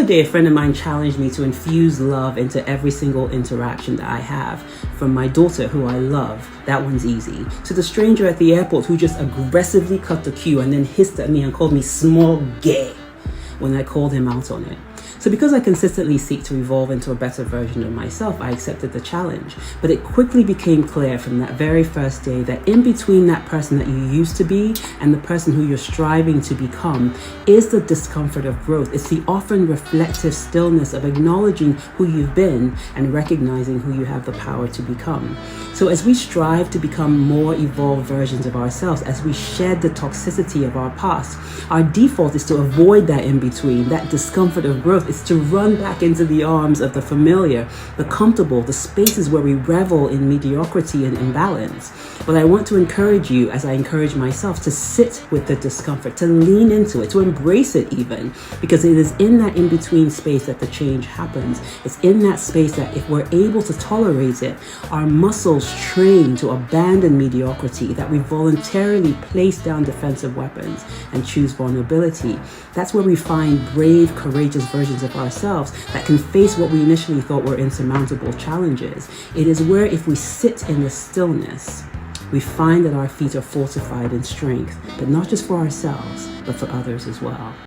other day, a friend of mine challenged me to infuse love into every single interaction that I have. From my daughter, who I love, that one's easy, to the stranger at the airport who just aggressively cut the queue and then hissed at me and called me small gay when I called him out on it. So because I consistently seek to evolve into a better version of myself, I accepted the challenge. But it quickly became clear from that very first day that in between that person that you used to be and the person who you're striving to become is the discomfort of growth. It's the often reflective stillness of acknowledging who you've been and recognizing who you have the power to become. So as we strive to become more evolved versions of ourselves, as we shed the toxicity of our past, our default is to avoid that in between, that discomfort of growth. It's to run back into the arms of the familiar, the comfortable, the spaces where we revel in mediocrity and imbalance. But I want to encourage you, as I encourage myself, to sit with the discomfort, to lean into it, to embrace it even, because it is in that in-between space that the change happens. It's in that space that if we're able to tolerate it, our muscles train to abandon mediocrity, that we voluntarily place down defensive weapons and choose vulnerability. That's where we find brave, courageous versions of ourselves that can face what we initially thought were insurmountable challenges. It is where, if we sit in the stillness, we find that our feet are fortified in strength, but not just for ourselves, but for others as well.